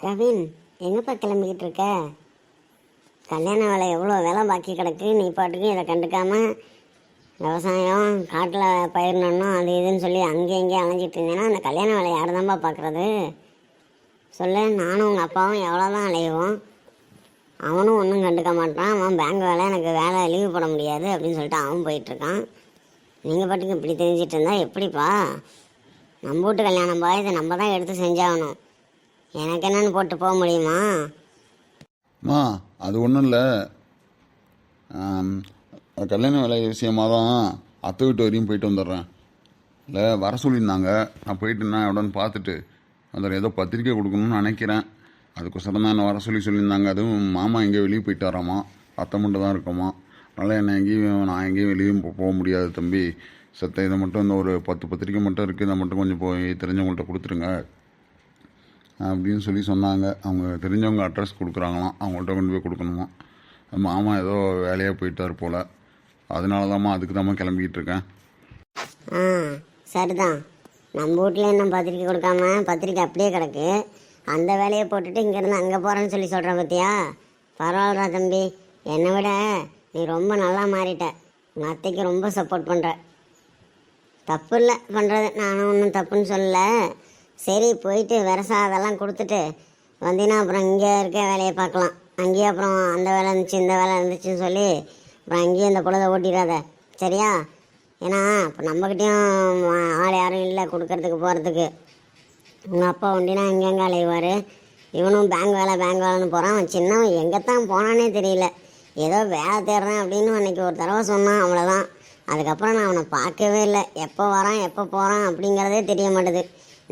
கவின், எங்கப்பா கிளம்பிக்கிட்டு இருக்க? கல்யாண வேலை எவ்வளோ வேலை பாக்கி கிடக்கு. நீ பாட்டுக்கு இதை கண்டுக்காம விவசாயம் காட்டில் பயிரிடணும் அது இதுன்னு சொல்லி அங்கேயும் இங்கேயும் அலைஞ்சிட்டு இருந்தேன்னா அந்த கல்யாண வேலை யார் தான்ப்பா பார்க்குறது? சொல்லு. நானும் உங்கள் அப்பாவும் எவ்வளோ தான் அலையுவோம். அவனும் ஒன்றும் கண்டுக்க மாட்டான். அவன் பேங்க் வேலை, எனக்கு வேலை லீவு போட முடியாது அப்படின்னு சொல்லிட்டு அவன் போயிட்டுருக்கான். நீங்கள் பாட்டுக்கு இப்படி தெரிஞ்சிட்டு இருந்தா எப்படிப்பா? நம்ம வீட்டு கல்யாணம்பா, இதை நம்ம தான் எடுத்து செஞ்சாகணும். எனக்கு என்னன்னு போட்டு போக முடியுமா? மா, அது ஒன்றும் இல்லை. கல்யாண வேலை விஷயமாக தான் அத்தை வீட்டு வரையும் போயிட்டு வந்துடுறேன். இல்லை, வர சொல்லியிருந்தாங்க. நான் போயிட்டு நான் எவ்வளோன்னு பார்த்துட்டு அதில் ஏதோ பத்திரிக்கை கொடுக்கணும்னு நினைக்கிறேன். அதுக்கோசரம் தான் என்ன வர சொல்லியிருந்தாங்க. அதுவும் மாமா எங்கேயோ வெளியே போயிட்டு வராமா, அத்தை மட்டும் தான் இருக்கோமா. அதனால் நான் எங்கேயும் வெளியும் போக முடியாது தம்பி. சத்த இதை மட்டும் இந்த ஒரு 10 பத்திரிக்கை மட்டும் இருக்குது, இதை மட்டும் கொஞ்சம் போய் தெரிஞ்சவங்கள்ட்ட கொடுத்துருங்க அப்படின்னு சொன்னாங்க. அவங்க தெரிஞ்சவங்க அட்ரஸ் கொடுக்குறாங்களாம், அவங்கள்ட்ட கொண்டு போய் கொடுக்கணுமா. மாமா ஏதோ வேலையாக போயிட்டார் போல், அதனால தான்மா அதுக்கு தான்மா கிளம்பிக்கிட்டு இருக்கேன். சரிதான். நம்ம வீட்டில் இன்னும் பத்திரிக்கை கொடுக்காம பத்திரிக்கை அப்படியே கிடக்கு. அந்த வேலையை போட்டுட்டு இங்கேருந்து அங்கே போகிறேன்னு சொல்கிறேன் பார்த்தியா? பரவாயில்லடா தம்பி, என்னை விட நீ ரொம்ப நல்லா மாறிட்ட. உங்கள் அத்தைக்கு ரொம்ப சப்போர்ட் பண்ணுற. தப்பு இல்லை பண்ணுறது, நானும் ஒன்றும் தப்புன்னு சொல்லலை. சரி, போயிட்டு விரசா அதெல்லாம் கொடுத்துட்டு வந்தீங்கன்னா அப்புறம் இங்கே இருக்க வேலையை பார்க்கலாம். அங்கேயே அப்புறம் அந்த வேலை இருந்துச்சு இந்த வேலை இருந்துச்சுன்னு சொல்லி அப்புறம் அங்கேயே இந்த பொழுதை ஓட்டிடாத, சரியா? ஏன்னா இப்போ நம்மக்கிட்டேயும் ஆள் யாரும் இல்லை கொடுக்கறதுக்கு போகிறதுக்கு. உங்கள் அப்பா ஒண்டினா எங்கெங்கே அலைவார். இவனும் பேங்க் வேலைன்னு போகிறான். அவன் சின்னவன் எங்கேத்தான் போனானே தெரியல. ஏதோ வேலை தேடுறேன் அப்படின்னு அன்றைக்கி ஒரு தடவை சொன்னான், அவ்வளோதான். அதுக்கப்புறம் நான் அவனை பார்க்கவே இல்லை. எப்போ வரான் எப்போ போகிறான் அப்படிங்கிறதே தெரிய மாட்டேது.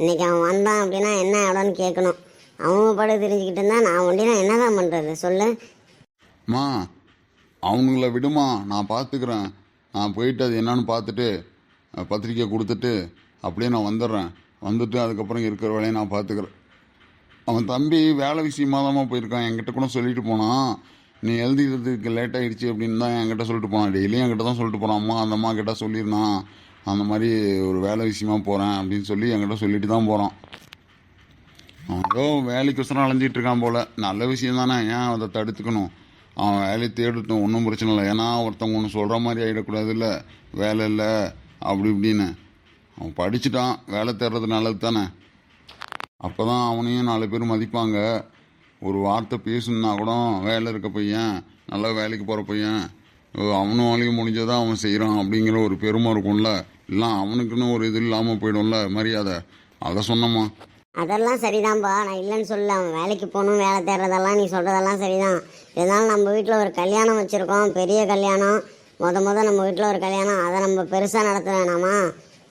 இன்றைக்கி அவன் வந்தான் அப்படின்னா என்ன இடம்னு கேட்கணும். அவங்க படு தெரிஞ்சுக்கிட்டு இருந்தா நான் ஒண்டினா என்ன தான் பண்ணுறது சொல்லு? மா, அவனுங்கள விடுமா, நான் பார்த்துக்கிறேன். நான் போயிட்டு அது என்னன்னு பார்த்துட்டு பத்திரிக்கை கொடுத்துட்டு அப்படியே நான் வந்துடுறேன். வந்துட்டு அதுக்கப்புறம் இருக்கிற வேலையை நான் பார்த்துக்கிறேன். அவன் தம்பி வேலை விஷயமாக தான் போயிருக்கான். என்கிட்ட கூட சொல்லிட்டு போனான், நீ எழுதிக்கிறதுக்கு லேட் ஆகிடுச்சு அப்படின்னு தான் என்கிட்ட சொல்லிட்டு போனான். டெய்லியும் என்கிட்ட தான் சொல்லிட்டு போனான். அம்மா அந்த அம்மா கிட்ட சொல்லியிருந்தான், அந்த மாதிரி ஒரு வேலை விஷயமா போகிறேன் அப்படின்னு சொல்லி என்கிட்ட சொல்லிட்டு தான் போகிறான். அவன் ஏதோ வேலைக்கோசரம் அலைஞ்சிட்டு இருக்கான் போல். நல்ல விஷயம் தானே, ஏன் அதை தடுத்துக்கணும்? அவன் வேலையை தேடட்டும், ஒன்றும் பிரச்சனை இல்லை. ஏன்னா ஒருத்தவங்க ஒன்று சொல்கிற மாதிரி ஆகிடக்கூடாது. இல்லை வேலை இல்லை அப்படி இப்படின்னு. அவன் படிச்சுட்டான், வேலை தேடுறது நல்லது தானே. அப்போ தான் அவனையும் 4 பேர் மதிப்பாங்க. ஒரு வார்த்தை பேசணுன்னா கூட வேலை இருக்க பையன், நல்லா வேலைக்கு போகிற பையன், அவனும் வேலைக்கு முடிஞ்சதான் அவன் செய்கிறான் அப்படிங்கிற ஒரு பெருமை இருக்கும்ல. இல்லை அவனுக்குன்னு ஒரு இது இல்லாமல் போயிடும்ல மரியாதை. அதை சொன்னம்மா. அதெல்லாம் சரிதான்ப்பா, நான் இல்லைன்னு சொல்ல. அவன் வேலைக்கு போகணும், வேலை தேடுறதெல்லாம் நீ சொல்கிறதெல்லாம் சரிதான். இருந்தாலும் நம்ம வீட்டில் ஒரு கல்யாணம் வச்சுருக்கோம், பெரிய கல்யாணம். முத நம்ம வீட்டில் ஒரு கல்யாணம், அதை நம்ம பெருசாக நடத்த வேணாமா?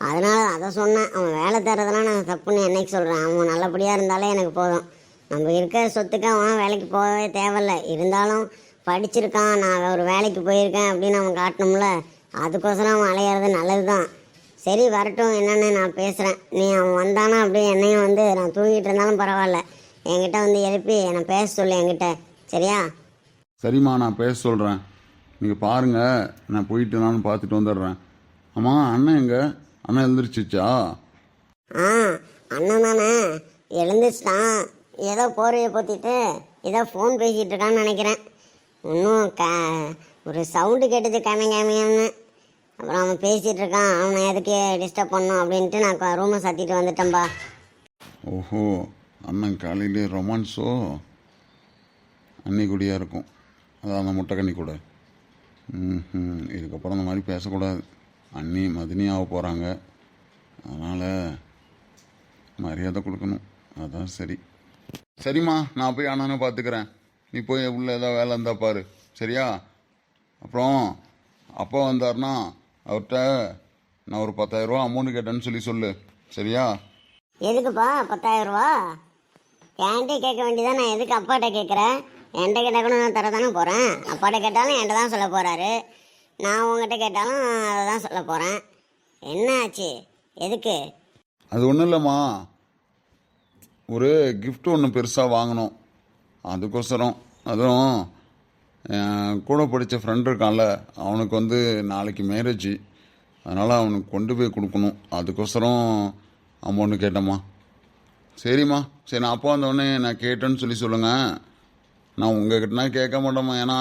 அதனால் அதை சொன்னேன். அவன் வேலை தேடுறதெல்லாம் நான் தப்புன்னு என்னைக்கு சொல்கிறேன்? அவன் நல்லபடியாக இருந்தாலே எனக்கு போதும். நம்ம இருக்கிற சொத்துக்கு அவன் வேலைக்கு போகவே தேவையில்லை. இருந்தாலும் படிச்சிருக்கான், நான் ஒரு வேலைக்கு போயிருக்கேன் அப்படின்னு அவன் காட்டணும்ல. அதுக்கோசரம் அவன் அலையிறது நல்லது தான். சரி, வரட்டும், என்னென்னு நான் பேசுகிறேன். நீ அவன் வந்தானா அப்படியே என்னையும் வந்து நான் தூங்கிட்டு இருந்தாலும் பரவாயில்ல, என்கிட்ட வந்து எழுப்பி என்னை பேச சொல்லு என்கிட்ட, சரியா? சரிம்மா, நான் பேச சொல்கிறேன். நீங்கள் பாருங்கள், நான் போயிட்டு நானும் பார்த்துட்டு வந்துடுறேன். ஆமாம், அண்ணன் எங்கே? அண்ணன் எழுந்திரிச்சிச்சா? அண்ணன் தானே எழுந்திரிச்சிட்டான். ஏதோ போர்வையை போத்திட்டு ஏதோ ஃபோன் பேசிகிட்டு இருக்கான்னு நினைக்கிறேன். இன்னும் ஒரு சவுண்டு கேட்டுச்சு கேமையான்னு. அப்புறம் அவன் பேசிகிட்டு இருக்கான். அவனை எதுக்கு டிஸ்டர்ப் பண்ணோம் அப்படின்ட்டு நான் ரூமை சாத்திட்டு வந்துட்டேன்பா. ஓஹோ, அண்ணன் காலையிலே ரொமான்ஸோ? அன்னி கூடியாக இருக்கும், அதான் அந்த முட்டைக்கண்ணி கூட. இதுக்கப்புறம் அந்த மாதிரி பேசக்கூடாது. அண்ணி மதினி ஆக போகிறாங்க, அதனால் மரியாதை கொடுக்கணும். அதான் சரி. சரிம்மா, நான் போய் அண்ணனை பார்த்துக்கிறேன். நீ போய் உள்ள ஏதாவது வேலை இருந்தால் பாரு, சரியா? அப்புறம் அப்பா வந்தார்னா அவர்கிட்ட நான் ஒரு 10,000 ரூபா அமௌண்ட் கேட்டேன்னு சொல்லு, சரியா? எதுக்குப்பா 10,000 ரூபா? என்கிட்ட கேட்க வேண்டியதான். நான் எதுக்கு அப்பாட்ட கேட்குறேன்? என்கிட்ட கேட்டால் கூட நான் தர தானே போகிறேன். அப்பாட்ட கேட்டாலும் என்கிட்ட தான் சொல்ல போகிறாரு. நான் உங்ககிட்ட கேட்டாலும் அதை தான் சொல்ல போகிறேன். என்ன ஆச்சு? எதுக்கு? அது ஒன்றும் இல்லைம்மா, ஒரு கிஃப்ட் ஒன்று பெருசாக வாங்கணும், அதுக்கோசரம். அதுவும் கூட படித்த ஃப்ரெண்ட் இருக்கான்ல, அவனுக்கு வந்து நாளைக்கு மேரேஜ், அதனால் அவனுக்கு கொண்டு போய் கொடுக்கணும். அதுக்கோசரம் அமௌண்ட்டு கேட்டம்மா. சரிம்மா. சரி, நான் அப்பா வந்தோடனே நான் கேட்டேன்னு சொல்லி சொல்லுங்கள். நான் உங்ககிட்டனா கேட்க மாட்டோம்மா. ஏன்னா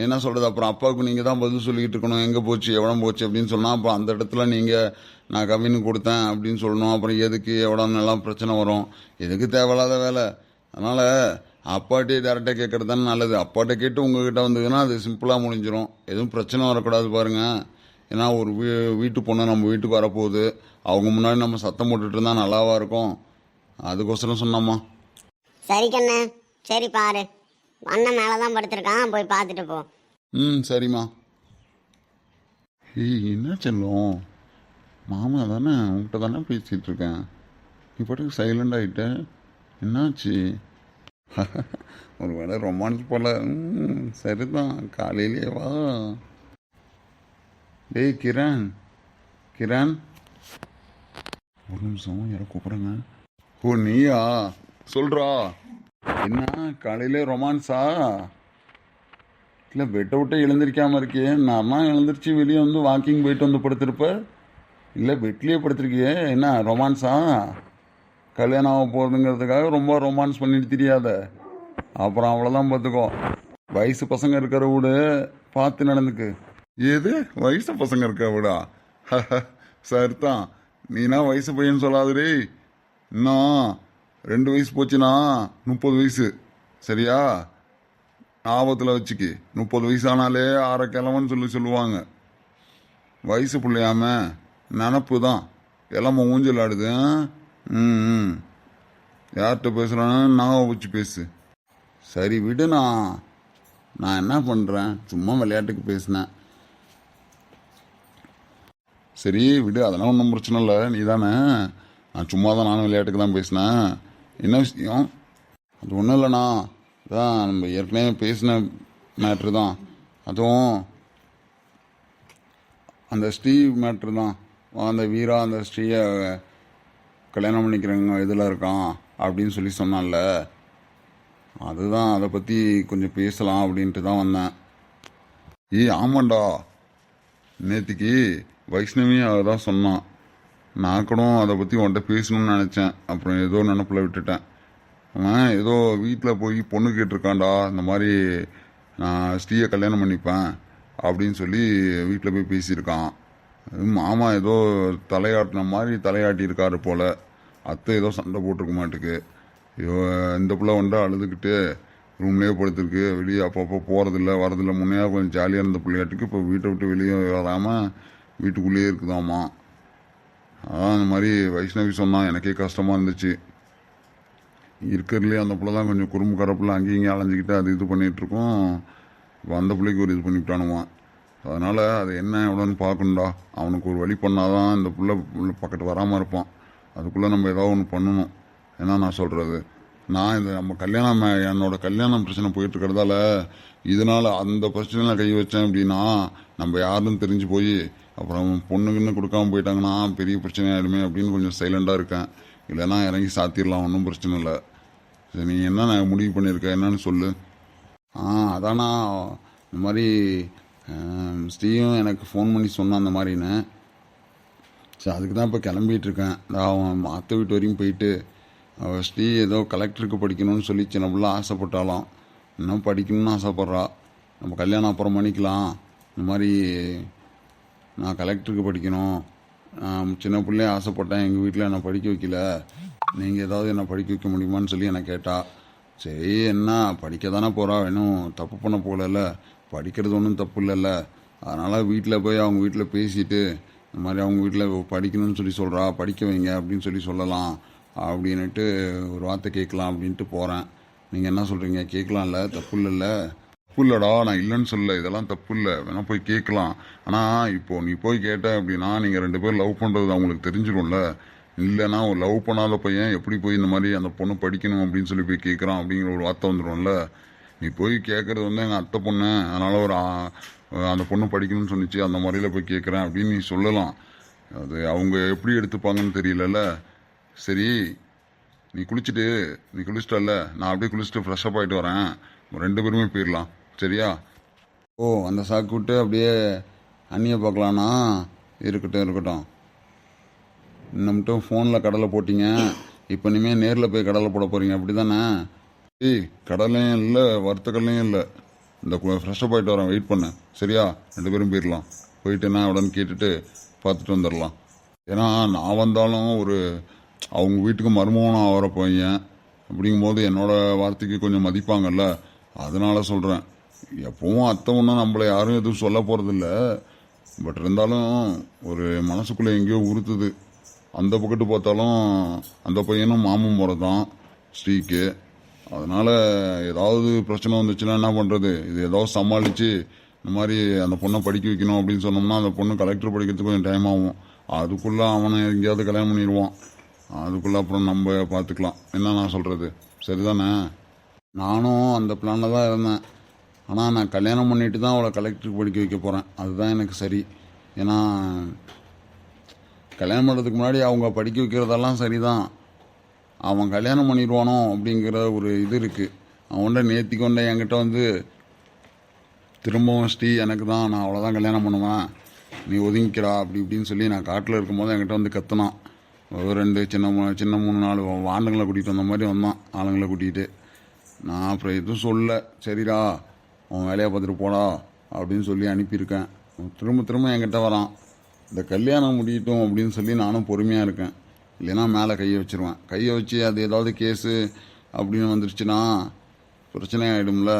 என்ன சொல்கிறது, அப்புறம் அப்பாவுக்கு நீங்கள் தான் பதில் சொல்லிக்கிட்டு இருக்கணும். எங்கே போச்சு எவ்வளோ போச்சு அப்படின்னு சொன்னால் அப்புறம் அந்த இடத்துல நீங்கள் நான் கவின்னு கொடுத்தேன் அப்படின்னு சொல்லணும். அப்புறம் எதுக்கு எவ்வளோன்னு எல்லாம் பிரச்சனை வரும். எதுக்கு தேவையில்லாத வேலை. அதனால் அப்பாட்டே டேரெக்டாக கேட்குறது தானே நல்லது. அப்பாட்ட கேட்டு உங்ககிட்ட வந்ததுன்னா அது சிம்பிளாக முடிஞ்சிடும். எதுவும் பிரச்சனை வரக்கூடாது பாருங்கள். ஏன்னா ஒரு வீட்டு பொண்ணு நம்ம வீட்டுக்கு வரப்போகுது. அவங்க முன்னாடி நம்ம சத்தம் போட்டுட்டு இருந்தால் நல்லாவா இருக்கும். அதுக்கோசரம் சொன்னம்மா. சரி கண்ணு, சரி பாரு, அண்ணன் மேலே தான் படுத்திருக்கான், போய் பார்த்துட்டு போ. சரிம்மா. ஏய், என்ன செல்லம், மாமா தானே உங்கள்கிட்ட தானே பேசிகிட்டு இருக்கேன். நீ பாட்டுக்கு சைலண்ட் ஆகிட்ட, என்னாச்சு? ஒரு வேளை ரொமான்ஸ் போல. சரிதான், காலையிலே வா. டேய் கிரண், கிரண், ஒரு நிமிஷம், யாரோ கூப்பிடுங்க. ஓ நீயா? சொல்றா. என்ன காலையிலே ரொமான்ஸா? இல்லை, பெட்டை விட்டு எழுந்திருக்காம இருக்கியே. நான் எழுந்திரிச்சு வெளியே வந்து வாக்கிங் போயிட்டு வந்து படுத்திருப்ப. இல்லை, பெட்லேயே படுத்திருக்கியே. என்ன ரொமான்ஸா? கல்யாணம் ஆக போகிறதுங்கிறதுக்காக ரொம்ப ரொமான்ஸ் பண்ணிட்டு தெரியாத. அப்புறம் அவ்வளோதான் பார்த்துக்கோ. வயசு பசங்க இருக்கிற வீடு பார்த்து நடந்துக்கு. ஏது வயசு பசங்க இருக்க வீடா? சரிதான், நீனா வயசு பையன் சொல்லாதே. இன்னும் 2 வயசு போச்சுன்னா 30 வயசு. சரியா? ஆபத்தில் வச்சுக்கு. 30 வயசு ஆனாலே ஆற கிழவன்னு சொல்லுவாங்க. வயசு பிள்ளையாம நினப்பு தான் எல்லாம் ஊஞ்சல் ஆடுது. யார்கிட்ட பேசுகிறான்னு நான் வச்சு பேசு. சரி விடு. நான் என்ன பண்ணுறேன், சும்மா விளையாட்டுக்கு பேசினேன். சரி விடு, அதெல்லாம் ஒன்றும் பிரச்சனை இல்லை. நீ தானே, நான் சும்மா தான், நானும் விளையாட்டுக்கு தான் பேசினேன். என்ன விஷயம்? அது ஒன்றும் இல்லைண்ணா, அதான் நம்ம ஏற்கனவே பேசின மேட்ரு தான். அதுவும் அந்த ஸ்ரீ மேட்ரு தான். அந்த வீரா அந்த ஸ்ரீயை கல்யாணம் பண்ணிக்கிறவங்க இதில் இருக்கான் அப்படின்னு சொல்லி சொன்னான்ல, அதுதான். அதை பற்றி கொஞ்சம் பேசலாம் அப்படின்ட்டு தான் வந்தேன். ஆமாண்டா, நேற்றுக்கு வைஷ்ணவி அதை தான் சொன்னான். நான் கூட அதை பற்றி உன்கிட்ட பேசணும்னு நினச்சேன். அப்புறம் ஏதோ நினப்பில் விட்டுட்டேன். அவன் ஏதோ வீட்டில் போய் பொண்ணு கேட்டிருக்கான்டா. இந்த மாதிரி நான் ஸ்ரீயை கல்யாணம் பண்ணிப்பேன் அப்படின்னு சொல்லி வீட்டில் போய் பேசியிருக்கான். மாமா ஏதோ தலையாட்டின மாதிரி தலையாட்டியிருக்காரு போல். அத்தை ஏதோ சண்டை போட்டிருக்க மாட்டுக்கு. இந்த பிள்ளை வந்து அழுதுகிட்டு ரூம்லேயே படுத்துருக்கு. வெளியே அப்பப்போ போகிறதில்ல வரதில்லை. முன்னையா கொஞ்சம் ஜாலியாக இருந்த பிள்ளையாட்டுக்கு இப்போ வீட்டை விட்டு வெளியே வராமல் வீட்டுக்குள்ளேயே இருக்குதாம்மா. அதான் அந்த மாதிரி வைஷ்ணவி சொன்னான். எனக்கே கஷ்டமாக இருந்துச்சு. இருக்கிறதுலே அந்த பிள்ளை தான் கொஞ்சம் குறும்பு கரப்பில் அங்கேயும் இங்கேயும் அலைஞ்சிக்கிட்டு அது இது பண்ணிகிட்ருக்கோம். இப்போ அந்த பிள்ளைக்கு ஒரு இது பண்ணிவிட்டானுவான். அதனால் அது என்ன எவ்வளோன்னு பார்க்கணுண்டா. அவனுக்கு ஒரு வழி பண்ணாதான் இந்த பிள்ளை பக்கத்து வராமல் இருப்பான். அதுக்குள்ளே நம்ம ஏதாவது ஒன்று பண்ணணும். ஏன்னா நான் சொல்கிறது, நான் இந்த நம்ம கல்யாணம் என்னோட கல்யாணம் பிரச்சனை போயிட்டுருக்கிறதால இதனால் அந்த பிரச்சனையில் கை வச்சேன் அப்படின்னா நம்ம யாருன்னு தெரிஞ்சு போய் அப்புறம் பொண்ணுக்குன்னு கொடுக்காம போயிட்டாங்கன்னா பெரிய பிரச்சனையாயிடுமே அப்படின்னு கொஞ்சம் சைலண்டாக இருக்கேன். இல்லைன்னா இறங்கி சாத்திடலாம், ஒன்றும் பிரச்சனை இல்லை. சரி, நீ என்ன நான் முடிவு பண்ணியிருக்க, என்னன்னு சொல்லு. அதானா இந்த மாதிரி ஸ்ரீயும் எனக்கு ஃபோன் பண்ணி சொன்னான் அந்த மாதிரின்னு. சரி, அதுக்கு தான் இப்போ கிளம்பிகிட்ருக்கேன். அவன் அத்தை வீட்டு வரையும் போயிட்டு ஸ்ரீ ஏதோ கலெக்டருக்கு படிக்கணும்னு சொல்லி சின்ன பிள்ளை ஆசைப்பட்டாலும் இன்னும் படிக்கணும்னு ஆசைப்பட்றா. நம்ம கல்யாணம் அப்புறம் பண்ணிக்கலாம். இந்த மாதிரி நான் கலெக்டருக்கு படிக்கணும், சின்ன பிள்ளையே ஆசைப்பட்டேன், எங்கள் வீட்டில் என்னை படிக்க வைக்கல, நீங்கள் ஏதாவது என்னை படிக்க வைக்க முடியுமான்னு சொல்லி என்னை கேட்டா. சரி, என்ன படிக்க தானே போகிறா, இன்னும் தப்பு பண்ண போகல, படிக்கிறது ஒன்றும் தப்பு இல்லைல்ல. அதனால் வீட்டில் போய் அவங்க வீட்டில் பேசிட்டு இந்த மாதிரி அவங்க வீட்டில் படிக்கணும்னு சொல்லி சொல்கிறா, படிக்க வைங்க அப்படின்னு சொல்லி சொல்லலாம் அப்படின்ட்டு ஒரு வார்த்தை கேட்கலாம் அப்படின்ட்டு போகிறேன். நீங்கள் என்ன சொல்கிறீங்க? கேட்கலாம்ல, தப்பு இல்லைல்ல? தப்பு இல்லைடா, நான் இல்லைன்னு சொல்ல, இதெல்லாம் தப்பு இல்லை, வேணால் போய் கேட்கலாம். ஆனால் இப்போது நீ போய் கேட்ட அப்படின்னா நீங்கள் 2 பேரும் லவ் பண்ணுறது அவங்களுக்கு தெரிஞ்சிடும்ல. இல்லைன்னா ஒரு லவ் பண்ணாத பையன் எப்படி போய் இந்த மாதிரி அந்த பொண்ணு படிக்கணும் அப்படின்னு சொல்லி போய் கேட்குறான் அப்படிங்கிற ஒரு வார்த்தை வந்துடும்ல. நீ போய் கேட்குறது வந்து எங்கள் அத்தை பொண்ணு, அதனால் அந்த பொண்ணு படிக்கணும்னு சொன்னிச்சு, அந்த மாதிரியில் போய் கேட்குறேன் அப்படின்னு நீ சொல்லலாம். அது அவங்க எப்படி எடுத்துப்பாங்கன்னு தெரியலல்ல. சரி, நீ குளிச்சிட்டல்ல, நான் அப்படியே குளிச்சுட்டு ஃப்ரெஷ்ஷப் ஆகிட்டு வரேன். 2 பேருமே போயிடலாம். சரியா? அந்த சாக்கு விட்டு அப்படியே அண்ணியை பார்க்கலான்னா இருக்கட்டும். இன்னும் மட்டும் ஃபோனில் கடலை போட்டிங்க, இப்போ இனிமேல் நேரில் போய் கடலை போட போகிறீங்க அப்படி தானே? ஏய், கடலையும் இல்லை வறுத்த கடலையும் இல்லை. இந்த ஃப்ரெஷ்ஷப் ஆகிட்டு வரேன், வெயிட் பண்ணேன். சரியா? 2 பேரும் போயிடலாம். போயிட்டு என்ன உடனே கேட்டுட்டு பார்த்துட்டு வந்துடலாம். ஏன்னா நான் வந்தாலும் அவங்க வீட்டுக்கு மருமகனும் ஆகிற பையன் அப்படிங்கும்போது என்னோட வார்த்தைக்கு கொஞ்சம் மதிப்பாங்கல்ல, அதனால சொல்கிறேன். எப்பவும் அத்தை ஒன்றும் நம்மளை யாரும் எதுவும் சொல்ல போகிறதில்ல. பட் இருந்தாலும் ஒரு மனசுக்குள்ளே எங்கேயோ உறுத்துது. அந்த பக்கத்து பார்த்தாலும் அந்த பையனும் மாமன் முறை தான் ஸ்ரீக்கு. அதனால் ஏதாவது பிரச்சனை வந்துச்சுன்னா என்ன பண்ணுறது? இது ஏதாவது சமாளித்து இந்த மாதிரி அந்த பொண்ணை படிக்க வைக்கணும் அப்படின்னு சொன்னோம்னா அந்த பொண்ணு கலெக்டர் படிக்கிறதுக்கு கொஞ்சம் டைம் ஆகும். அதுக்குள்ளே அவனை எங்கேயாவது கல்யாணம் பண்ணிடுவான். அதுக்குள்ளே அப்புறம் நம்ம பார்த்துக்கலாம். என்ன நான் சொல்கிறது சரிதானே? நானும் அந்த பிளானில் தான் இருந்தேன். ஆனால் நான் கல்யாணம் பண்ணிட்டு தான் அவளை கலெக்டருக்கு படிக்க வைக்க போகிறேன். அதுதான் எனக்கு சரி. ஏன்னா கல்யாணம் பண்ணுறதுக்கு முன்னாடி அவங்க படிக்க வைக்கிறதெல்லாம் சரிதான். அவன் கல்யாணம் பண்ணிடுவானோ அப்படிங்கிற ஒரு இது இருக்குது. அவன்கிட்ட நேர்த்திக்கொண்ட என்கிட்ட வந்து திரும்பவும் ஸ்ரீ எனக்கு தான், நான் அவ்வளோதான் கல்யாணம் பண்ணுவேன், நீ ஒதுங்கிக்கிறா அப்படி இப்படின்னு சொல்லி நான் காட்டில் இருக்கும்போது என்கிட்ட வந்து கத்துனான். ஒரு 2 சின்ன 3-4 ஆண்டுங்களை கூட்டிகிட்டு வந்த மாதிரி வந்தான், ஆளுங்களை கூட்டிகிட்டு. நான் அப்புறம் எதுவும் சொல்ல, சரிடா அவன் வேலையை பார்த்துட்டு போடா அப்படின்னு சொல்லி அனுப்பியிருக்கேன். திரும்ப என்கிட்ட வரான். இந்த கல்யாணம் முடியட்டும் அப்படின்னு சொல்லி நானும் பொறுமையாக இருக்கேன். இல்லைன்னா மேலே கையை வச்சிருவேன். கையை வச்சு அது ஏதாவது கேஸு அப்படின்னு வந்துருச்சுன்னா பிரச்சனை ஆகிடும்ல.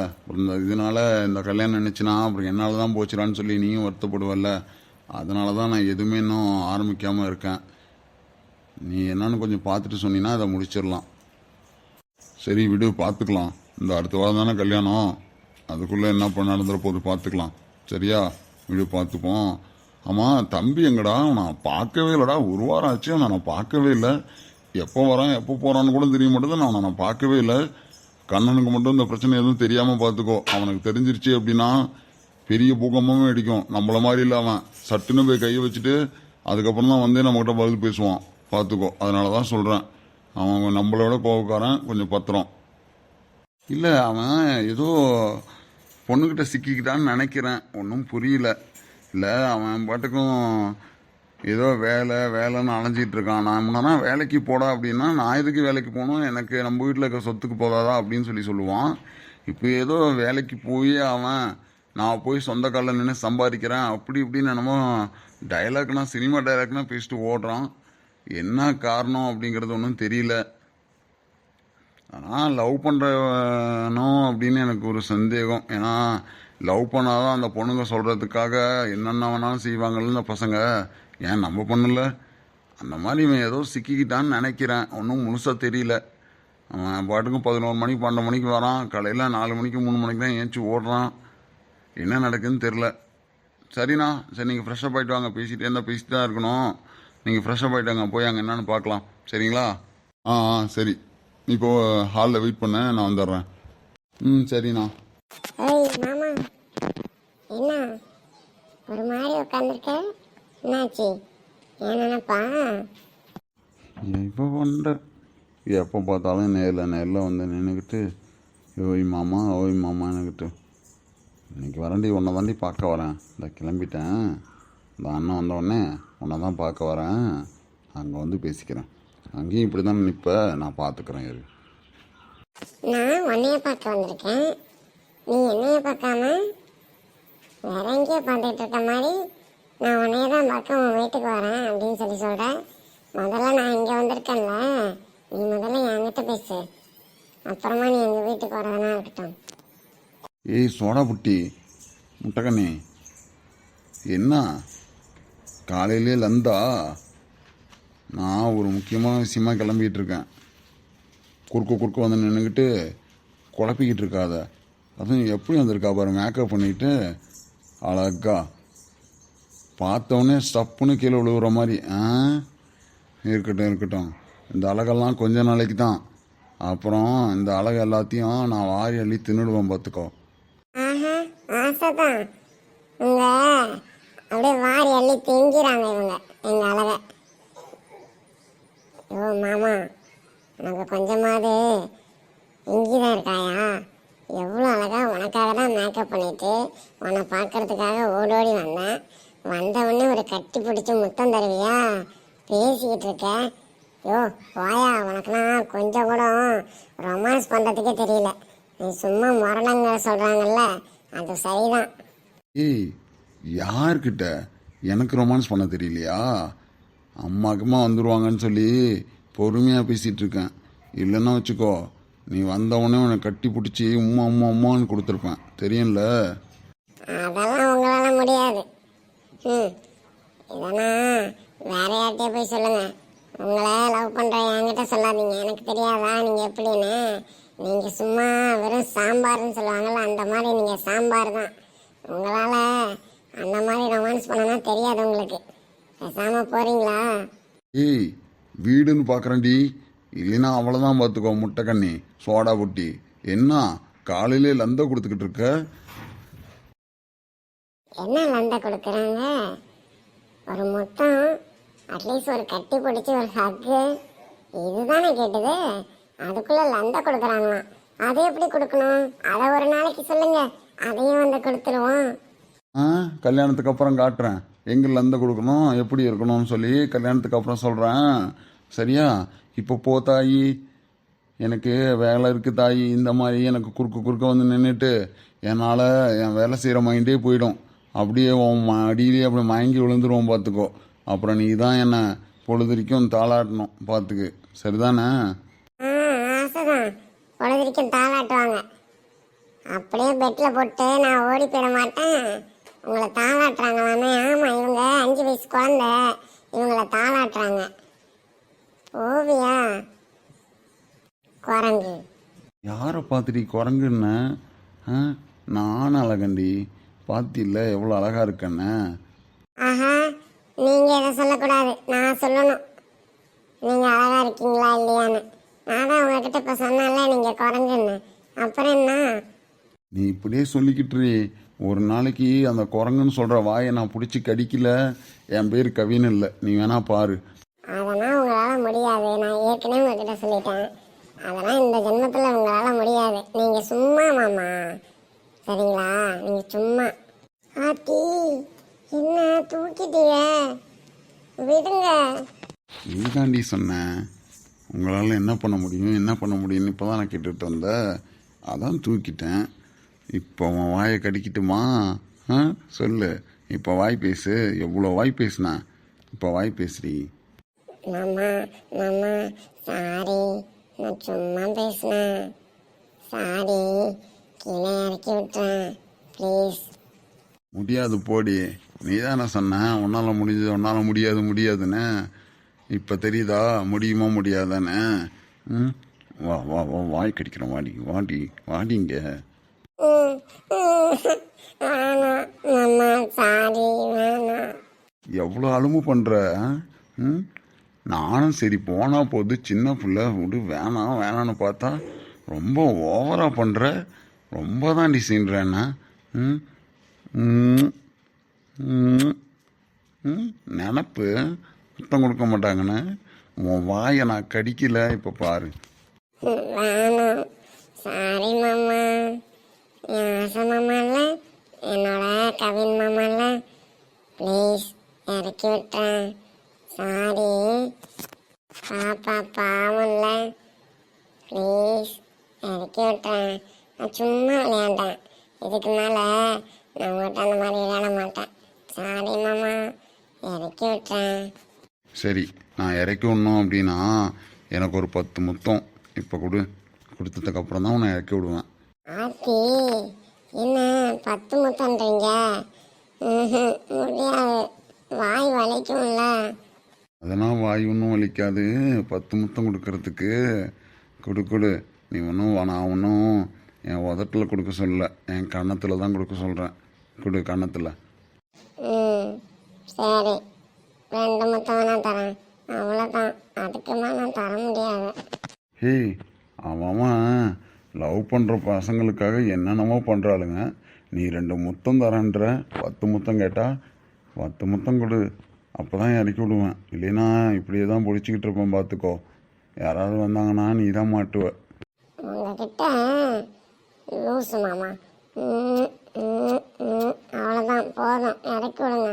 இதனால இந்த கல்யாணம் நினச்சினா அப்புறம் என்னால் தான் போச்சுடான்னு சொல்லி நீயும் வருத்தப்படுவல்ல. அதனால தான் நான் எதுவுமே இன்னும் ஆரம்பிக்காமல் இருக்கேன். நீ என்னன்னு கொஞ்சம் பார்த்துட்டு சொன்னீங்கன்னா அதை முடிச்சிடலாம். சரி விடு, பார்த்துக்கலாம். இந்த அடுத்த வாரம் தானே கல்யாணம், அதுக்குள்ளே என்ன பண்ண நடந்துற போது பார்த்துக்கலாம். சரியா? விடு, பார்த்துப்போம். ஆமாம், தம்பி எங்கடா? நான் பார்க்கவே இல்லைடா. 1 வாரம் ஆச்சு, நான் பார்க்கவே இல்லை. எப்போ வரான் எப்போ போகிறான்னு கூட தெரிய மாட்டேது. நான் பார்க்கவே இல்லை. கண்ணனுக்கு மட்டும் இந்த பிரச்சனை எதுவும் தெரியாமல் பார்த்துக்கோ. அவனுக்கு தெரிஞ்சிருச்சு அப்படின்னா பெரிய பூகம்பமே அடிக்கும். நம்மள மாதிரி இல்லை அவன். சட்டுன்னு போய் கையை வச்சுட்டு அதுக்கப்புறம் தான் வந்து நம்மகிட்ட பதில் பேசுவான். பார்த்துக்கோ. அதனால தான் சொல்கிறேன். அவன் நம்மளோட கோவக்காரன், கொஞ்சம் பத்திரம். இல்லை, அவன் ஏதோ பொண்ணுக்கிட்ட சிக்கிக்கிட்டான்னு நினைக்கிறேன். ஒன்றும் புரியல. இல்லை, அவன் பாட்டுக்கும் ஏதோ வேலைன்னு அலைஞ்சிட்டு இருக்கான். நான் முன்னா வேலைக்கு போடா அப்படின்னா நான் எதுக்கு வேலைக்கு போகணும், எனக்கு நம்ம வீட்டில் இருக்க சொத்துக்கு போதாதா அப்படின்னு சொல்லுவான். இப்போ ஏதோ வேலைக்கு போய் அவன் நான் போய் சொந்த காலில் நின்று சம்பாதிக்கிறேன் அப்படி இப்படின்னு என்னமோ டைலாக்னா சினிமா டைலாக்னா பேசிட்டு ஓடுறான். என்ன காரணம் அப்படிங்கிறது ஒன்றும் தெரியல. ஆனால் லவ் பண்ணுறனோ அப்படின்னு எனக்கு ஒரு சந்தேகம். ஏன்னா லவ் பண்ணாதான் அந்த பொண்ணுங்க சொல்கிறதுக்காக என்னென்ன வேணாலும் செய்வாங்கல்ல இந்த பசங்க. ஏன் நம்ம பண்ணல? அந்த மாதிரி இவன் ஏதோ சிக்கிக்கிட்டான்னு நினைக்கிறேன். ஒன்றும் முழுசாக தெரியல. அவன் பாட்டுக்கும் 11 மணிக்கு 12 மணிக்கு வரான். காலையில் 4 மணிக்கு 3 மணிக்கு தான் ஏஞ்சி ஓடுறான். என்ன நடக்குதுன்னு தெரில. சரிண்ணா, சரி நீங்கள் ஃப்ரெஷ்ஷப் ஆகிட்டு வாங்க. பேசிகிட்டே இருந்தால் பேசிட்டு தான் இருக்கணும். நீங்கள் ஃப்ரெஷ்ஷப் ஆகிட்டாங்க, போய் அங்கே என்னென்னு பார்க்கலாம். சரிங்களா? ஆ சரி. இப்போ ஹாலில் வெயிட் பண்ண, நான் வந்துடுறேன். சரிண்ணா. ஏய் மாமா, என்ன ஒரு மாதிரி உட்காந்துருக்க? என்னாச்சு? ஏன்னப்பா? இப்போ பண்ண எப்போ பார்த்தாலும் நேரில் வந்து நின்றுக்கிட்டு ஓய் மாமா என்னக்கிட்டு இன்னைக்கு வரண்டி உன்னை தாண்டி பார்க்க வரேன். இந்த கிளம்பிட்டேன். இந்த அண்ணன் வந்தவுடனே உன்னை தான் பார்க்க வரேன். அங்கே வந்து பேசிக்கிறேன். அங்கேயும் இப்படி தானே நிற்ப, நான் பார்த்துக்கிறேன். இரு, நான் உன்னைய பார்க்க வந்திருக்கேன். நீ என்னைய பார்க்காம வேற எங்கேயோ பார்த்துட்டு இருக்க மாதிரி நான் உன்னைய தான் பார்க்க உன் வீட்டுக்கு வரேன் அப்படின்னு சொல்கிறேன். முதல்ல நான் இங்கே வந்திருக்கேன்ல, நீ முதல்ல என்கிட்ட பேசு. அப்புறமா நீ எங்கள் வீட்டுக்கு வரதுனா இருக்கட்டும். ஏய் சோடா புட்டி முட்டைக்கண்ணி, என்ன காலையிலே லந்தா? நான் ஒரு முக்கியமான விஷயமா கிளம்பிக்கிட்டு இருக்கேன். குறுக்க வந்து நின்றுக்கிட்டு குழப்பிக்கிட்டு இருக்காத. அதுவும் எப்படி வந்திருக்கா பாரு, மேக்கப் பண்ணிக்கிட்டு அழகா பார்த்தோன்னே ஸ்டப்புன்னு கீழே விழுவுற மாதிரி. இருக்கட்டும். இந்த அழகெல்லாம் கொஞ்ச நாளைக்கு தான். அப்புறம் இந்த அழகு எல்லாத்தையும் நான் வாரி அள்ளி தின்னுடுவேன், பார்த்துக்கோ. ஆசைதான். உங்க அப்படியே வாரி அள்ளி திங்கிறாங்க இவங்க எங்க அழக. ஓ மாமா, உனக்கு கொஞ்சமாவது இங்கேதான் இருக்காயா? எவ்வளோ அழகா உனக்காக தான் மேக்கப் பண்ணிட்டு உன்னை பார்க்கறதுக்காக ஓடோடி வந்தேன். வந்த உடனே ஒரு கட்டி பிடிச்சி முத்தம் தருவியா? பேசிக்கிட்டு இருக்க. யோ வாயா, உனக்குலாம் கொஞ்சம் கூட ரொமான்ஸ் பண்ணுறதுக்கே தெரியல. நீ சும்மா முரடங்க சொல்கிறாங்கல்ல, அது சரிதான். ஏய், யார்கிட்ட? எனக்கு ரொமான்ஸ் பண்ண தெரியலையா? அம்மாக்குமா வந்துடுவாங்கன்னு சொல்லி பொறுமையாக பேசிகிட்டு இருக்கேன். இல்லைன்னா வச்சுக்கோ, நீ வந்தவொடனே உன்னை கட்டி பிடிச்சி உம்மா அம்மா அம்மான்னு கொடுத்துருப்பேன், தெரியும்ல? அதெல்லாம் உங்களால் முடியாது. இதனா வேற யார்கிட்டயே போய் சொல்லுங்க. உங்களை லவ் பண்ணுற என்கிட்ட சொல்லாதீங்க. எனக்கு தெரியாதா நீங்கள் எப்படின்னு? நீங்கள் சும்மா வெறும் சாம்பார்னு சொல்லுவாங்கள்ல, அந்த மாதிரி நீங்கள் சாம்பார் தான். உங்களால் அந்த மாதிரி ரொமான்ஸ் பண்ணனா தெரியாது உங்களுக்கு. பேசாமல் போகிறீங்களா? ஏய், வீடுன்னு பார்க்குறேன்டி. இல்லைன்னா அவ்வளோதான் பார்த்துக்கோ, முட்டை கண்ணி சோடா புட்டி. என்ன காலையிலே லந்த கொடுத்துக்கிட்டு இருக்க? என்ன லண்டை கொடுக்குறாங்க? ஒரு முத்தம், அட்லீஸ்ட் ஒரு கட்டி பிடிச்சி ஒரு ஹக்கு, இதுதானே கேட்டது. அதுக்குள்ள லண்டை கொடுக்குறாங்களாம். அது எப்படி கொடுக்கணும்? அதை ஒரு நாளைக்கு சொல்லுங்க, அதையும் வந்து கொடுத்துருவோம். கல்யாணத்துக்கு அப்புறம் காட்டுறேன் எங்கே லந்த கொடுக்கணும், எப்படி இருக்கணும்னு சொல்லி கல்யாணத்துக்கு அப்புறம் சொல்கிறேன், சரியா? இப்போ போ தாயி, எனக்கு வேலை இருக்குது தாயி. இந்த மாதிரி எனக்கு குறுக்க வந்து நின்றுட்டு என்னால் என் வேலை செய்கிற மைண்டே போயிடும். அப்படியே உன் அடியிலே அப்படி மயங்கி விழுந்துருவோம் பார்த்துக்கோ. அப்புறம் நீ தான் என்னை பொழுதுரிக்கும் தாளாட்டணும் பார்த்துக்கு, சரிதானே? ஆசைதான், பொழுதுரிக்கும் தாளாட்டுவாங்க. அப்படியே பெட்டில் போட்டு நான் ஓடி போயிட மாட்டேன். உங்களை தாளாட்டுறாங்களாமே. ஆமாம், இவங்க 5 வயசு குழந்தை, இவங்களை தாளாட்டுறாங்க. ஓவியா குரங்கு. யாரை பார்த்துடி குரங்குன்னு? நான் அழகண்டி, பார்த்தில்ல எவ்வளோ அழகாக இருக்கேன்னு. ஆஹா, நீங்கள் இதை சொல்லக்கூடாது, நான் சொல்லணும் நீங்கள் அழகாக இருக்கீங்களா இல்லையான்னு. நான் தான் உங்ககிட்ட இப்போ சொன்னேன்ல நீங்கள் குரங்குன்னு. அப்புறம் என்ன? நீ இப்படியே சொல்லிக்கிட்டு ஒரு நாளைக்கு அந்த குரங்குன்னு சொல்கிற வாயை நான் பிடிச்சி கடிக்கல, என் பேர் கவின்னு இல்லை, நீ வேணா பாரு. அதெல்லாம் உங்களால் முடியாது, நான் ஏற்கனவே உங்ககிட்ட சொல்லிட்டேன். அதெல்லாம் இந்த ஜென்மத்தில் உங்களால் முடியாது. நீங்கள் சும்மா மாமா, சரிங்களா? நீங்கள் சும்மா. ஆத்தி, என்ன தூக்கிட்டீங்க? விடுங்க. நீதாண்டி சொன்னேன், உங்களால் என்ன பண்ண முடியும்னு இப்போ தான் நான் கேட்டுட்டு வந்தேன், அதான் தூக்கிட்டேன். இப்போ உன் வாயை கடிக்கட்டுமா? சொல்லு, இப்போ வாய் பேசு. எவ்வளோ வாய் பேசுனா, இப்போ வாய் பேசுறீ. மாமா மாமா சாரி, நான் சும்மா பேசினேன். சாரி, கீழே இறக்கி விட்டுறேன் ப்ளீஸ். முடியாது போடி, நீ தானே சொன்ன உன்னால் முடிஞ்சது உன்னால் முடியாதுன்னு. இப்போ தெரியுதா முடியுமா முடியாதானே? வா வா வா, வாய் கடிக்கிறோம், வாடிங்க. வேணாம் மாமா, சாரி வேணாம். எவ்வளோ அலும்பு பண்ணுற? நானும் சரி போனா போது, சின்ன பிள்ளை விடு, வேணான்னு பார்த்தா ரொம்ப ஓவராக பண்ணுற. ரொம்ப தான் டிசைன்றேன்னா நினப்பு சுத்தம் கொடுக்க மாட்டாங்கன்னு உன் வாயை நான் கடிக்கல. இப்போ பாரு. வேணாம், சாரி மாமா. என் ஆசை மாமா இல்லை, என்னோட கவின் மாமா இல்லை, ப்ளீஸ் இறக்கி விட்டுறேன். சாரி பாப்பா, பாவம் இல்லை, ப்ளீஸ் இறக்கி விட்டுறேன். நான் சும்மா விளையாண்டேன், இதுக்கு மேலே நான் உங்கள்கிட்ட அந்த மாதிரி விளையாட மாட்டேன். சாரி மாமா, இறக்கி விட்டுறேன். சரி, நான் இறக்கி விடணும் அப்படின்னா எனக்கு ஒரு 10 முத்தம் இப்போ கொடுத்ததுக்கப்புறம் தான் உன்னை இறக்கி விடுவேன். ஆத்தி, என்ன 10 முத்தன்றீங்க? முடியாது, வாய் வலிக்கும்ல. அதெல்லாம் வாய் ஒன்றும் வலிக்காது. 10 முத்தம் கொடுக்கறதுக்கு கொடு. நீ நான் ஒன்றும் என் உதட்டில் கொடுக்க சொல்ல, என் கன்னத்தில் தான் கொடுக்க சொல்கிறேன். கன்னத்தில். சரி, 2 முத்தம் வேணா தரேன், அவ்வளோதான். அதுக்கு மேலே தர முடியாது. ஹேய், அவன் லவ் பண்ணுற பசங்களுக்காக என்னென்னமோ பண்ணுறாளுங்க. நீ 2 முத்தம் தரேன்ற, 10 முத்தம் கேட்டால் 10 முத்தம் கொடு, அப்போ தான் இறக்கி விடுவேன். இல்லைன்னா இப்படியே தான் பிடிச்சிக்கிட்டு இருப்பேன் பார்த்துக்கோ. யாராவது வந்தாங்கன்னா நீ தான் மாட்டுவ. உங்ககிட்ட லூசு மாமா. அவ்வளோதான், போதும், இறக்கி விடுங்க.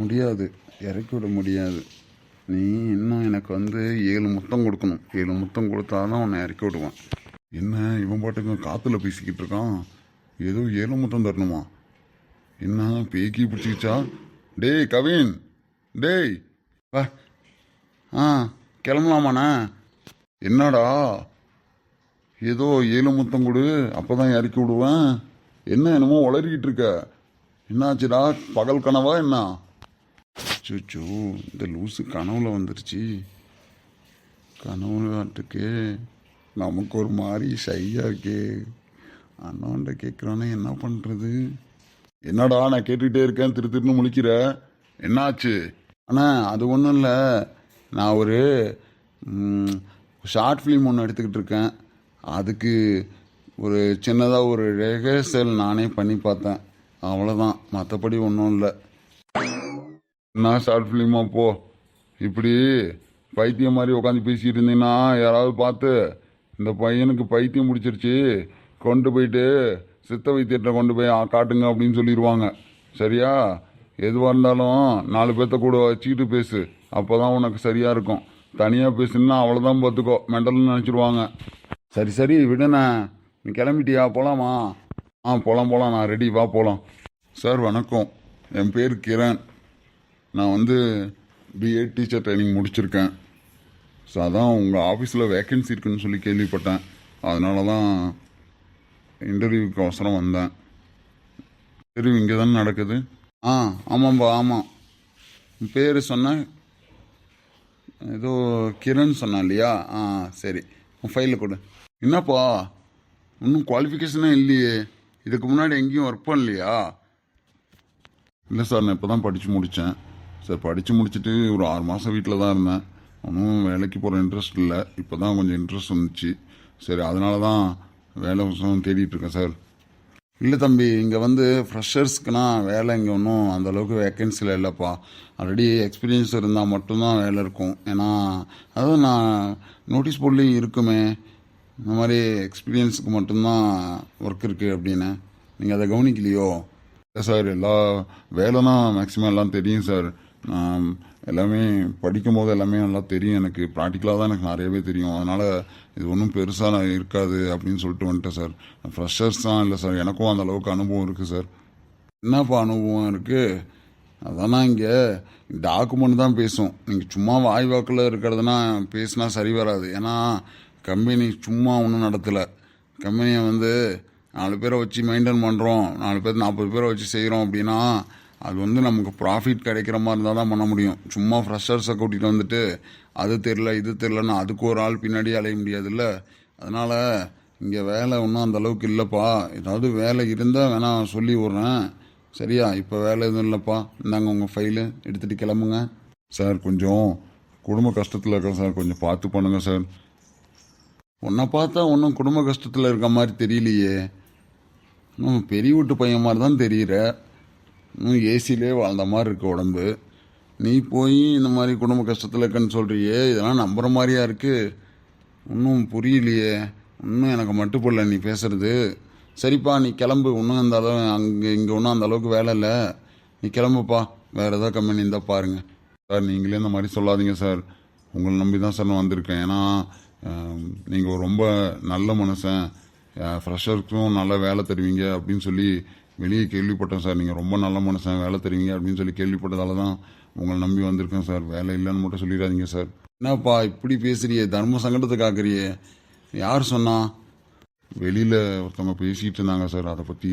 முடியாது, இறக்கி விட முடியாது. நீ இன்னும் எனக்கு வந்து 7 முத்தம் கொடுக்கணும். 7 முத்தம் கொடுத்தாதான் உன்னை இறக்கி விடுவேன். என்ன இவன் பாட்டுக்கு காற்றுல பேசிக்கிட்டு இருக்கான்? ஏதோ 7 முத்தம் தரணுமா? என்ன பேக்கி பிடிச்சிக்கிச்சா? டேய் கவின், டேய் வா. கிளம்பலாமாண்ணா? என்னடா ஏதோ 7 முத்தம் கொடு, அப்பதான் இறக்கி விடுவேன். என்னமோ உளறிக்கிட்டு இருக்க? என்னாச்சுடா, பகல் கனவா என்ன? அச்சோ, இந்த லூசு கனவுல வந்துருச்சு. கனவுலாட்டுக்கே நமக்கு ஒரு மாதிரி ஷையா இருக்கே. அண்ணாண்ட கேட்குறானே, என்ன பண்ணுறது? என்னடா நான் கேட்டுக்கிட்டே இருக்கேன், திருன்னு முழிக்கிற, என்னாச்சு? அண்ணா அது ஒன்றும் இல்லை, நான் ஒரு ஷார்ட் ஃபிலிம் ஒன்று எடுத்துக்கிட்டு இருக்கேன். அதுக்கு ஒரு சின்னதாக ஒரு ரெஹர்சல் நானே பண்ணி பார்த்தேன், அவ்வளோதான். மற்றபடி ஒன்றும் இல்லை. என்ன ஷார்ட் ஃபிலிமா? போ, இப்படி பைத்தியம் மாதிரி உட்காந்து பேசிட்டு இருந்தீங்கன்னா யாராவது பார்த்து இந்த பையனுக்கு பைத்தியம் பிடிச்சிருச்சு, கொண்டு போயிட்டு சித்த வைத்தியத்தை கொண்டு போய் காட்டுங்க அப்படின்னு சொல்லிடுவாங்க. சரியா? எதுவாக இருந்தாலும் 4 பேர்த்த கூட வச்சுக்கிட்டு பேசு, அப்போ தான் உனக்கு சரியாக இருக்கும். தனியாக பேசுனா அவ்வளோதான், பார்த்துக்கோ, மெண்டல்னு நினச்சிடுவாங்க. சரி சரி விடுண்ணே, நீ கிளம்பிட்டியா? போகலாமா? போகலாம், நான் ரெடி, வா போகலாம். சார் வணக்கம், என் பேர் கிரண். நான் வந்து பிஎட் டீச்சர் ட்ரைனிங் முடிச்சிருக்கேன். ஸோ அதான் உங்கள் ஆஃபீஸில் வேக்கன்சி இருக்குன்னு சொல்லி கேள்விப்பட்டேன். அதனால தான் இன்டர்வியூக்கு அவசரம் வந்தேன். இன்டர்வியூ இங்கே தானே நடக்குது? ஆமாம்பா, ஆமாம். பேர் சொன்னேன், ஏதோ கிரண் சொன்னேன் இல்லையா? சரி, உன் ஃபைலில் கொடு. என்னப்பா இன்னும் குவாலிஃபிகேஷனே இல்லையே? இதுக்கு முன்னாடி எங்கேயும் ஒர்க் பண்ணலையா? இல்லை சார், நான் இப்போ தான் படித்து முடித்தேன் சார். படித்து முடிச்சுட்டு ஒரு 6 மாதம் வீட்டில் தான் இருந்தேன். ஒன்றும் வேலைக்கு போகிற இன்ட்ரெஸ்ட் இல்லை. இப்போ தான் கொஞ்சம் இன்ட்ரெஸ்ட் வந்துச்சு. சரி, அதனால தான் வேலை தேடிட்டு இருக்கேன் சார். இல்லை தம்பி, இங்கே வந்து ஃப்ரெஷர்ஸ்க்குனா வேலை இங்கே ஒன்றும் அந்தளவுக்கு வேக்கன்சியில் இல்லைப்பா. ஆல்ரெடி எக்ஸ்பீரியன்ஸ் இருந்தால் மட்டும்தான் வேலை இருக்கும். ஏன்னா அதான் நான் நோட்டீஸ் போர்ட்லேயும் இருக்குமே, இந்த மாதிரி எக்ஸ்பீரியன்ஸுக்கு மட்டும்தான் ஒர்க் இருக்குது அப்படின்னு. நீங்கள் அதை கவனிக்கலையோ? இல்லை சார், எல்லா வேலைனா மேக்ஸிமம் எல்லாம் தெரியும் சார். நான் எல்லாமே படிக்கும் போது எல்லாமே நல்லா தெரியும் எனக்கு. ப்ராக்டிக்கலாக தான் எனக்கு நிறையவே தெரியும். அதனால் இது ஒன்றும் பெருசாக இருக்காது அப்படின்னு சொல்லிட்டு வந்துட்டேன் சார். ஃப்ரெஷர்ஸ் தான் இல்லை சார், எனக்கும் அந்த அளவுக்கு அனுபவம் இருக்குது சார். என்னப்பா அனுபவம் இருக்குது? அதானா இங்கே டாக்குமெண்ட் தான் பேசும். நீங்கள் சும்மா வாய் வாக்கில் இருக்கிறதுனா பேசினா சரி வராது. ஏன்னா கம்பெனி சும்மா ஒன்றும் நடத்தலை. கம்பெனியை வந்து 4 பேரை வச்சு மெயின்டைன் பண்ணுறோம், 4 பேர் 40 பேரை வச்சு செய்கிறோம் அப்படின்னா அது வந்து நமக்கு ப்ராஃபிட் கிடைக்கிற மாதிரி இருந்தால் தான் பண்ண முடியும். சும்மா ஃப்ரெஷர்ஸை கூட்டிகிட்டு வந்துட்டு அது தெரில இது தெரிலன்னா அதுக்கு ஒரு ஆள் பின்னாடி அலைய முடியாதுல்ல. அதனால் இங்கே வேலை ஒன்றும் அந்தளவுக்கு இல்லைப்பா. ஏதாவது வேலை இருந்தால் வேணால் சொல்லி விட்றேன். சரியா? இப்போ வேலை எதுவும் இல்லைப்பா. இந்தாங்க உங்கள் ஃபைலு, எடுத்துகிட்டு கிளம்புங்க. சார் கொஞ்சம் குடும்ப கஷ்டத்தில் இருக்கேன் சார், கொஞ்சம் பார்த்து பண்ணுங்கள் சார். உன்னை பார்த்தா ஒன்றும் குடும்ப கஷ்டத்தில் இருக்க மாதிரி தெரியலையே. இன்னும் பெரிய வீட்டு பையன் மாதிரி தான் தெரிகிற. இன்னும் ஏசிலே வாழ்ந்த மாதிரி இருக்கு உடம்பு. நீ போய் இந்த மாதிரி குடும்ப கஷ்டத்தில் இருக்கன்னு சொல்கிறியே, இதெல்லாம் நம்புகிற மாதிரியா இருக்குது? இன்னும் புரியலையே, இன்னும் எனக்கு மட்டுப்படல நீ பேசுறது. சரிப்பா, நீ கிளம்பு. இன்னும் அந்த அளவு இங்கே ஒன்றும் அந்த அளவுக்கு வேலை இல்லை, நீ கிளம்புப்பா. வேறு ஏதாவது கம்பெனி இருந்தால் பாருங்கள். சார் நீங்களே இந்த மாதிரி சொல்லாதீங்க சார், உங்களை நம்பி தான் சார் நான் வந்திருக்கேன். ஏன்னா நீங்கள் ரொம்ப நல்ல மனுஷன், ஃப்ரெஷருக்கும் நல்ல வேலை தருவீங்க அப்படின்னு சொல்லி வெளியே கேள்விப்பட்டேன் சார். நீங்கள் ரொம்ப நல்ல மனுஷன், வேலை தருவீங்க அப்படின்னு சொல்லி கேள்விப்பட்டதால தான் உங்களை நம்பி வந்திருக்கேன் சார். வேலை இல்லைன்னு மட்டும் சொல்லிடாதீங்க சார். என்னப்பா இப்படி பேசுறியே, தர்ம சங்கடத்தை காக்குறியே? யார் சொன்னா? வெளியில் ஒருத்தவங்க பேசிகிட்டு இருந்தாங்க சார் அதை பற்றி.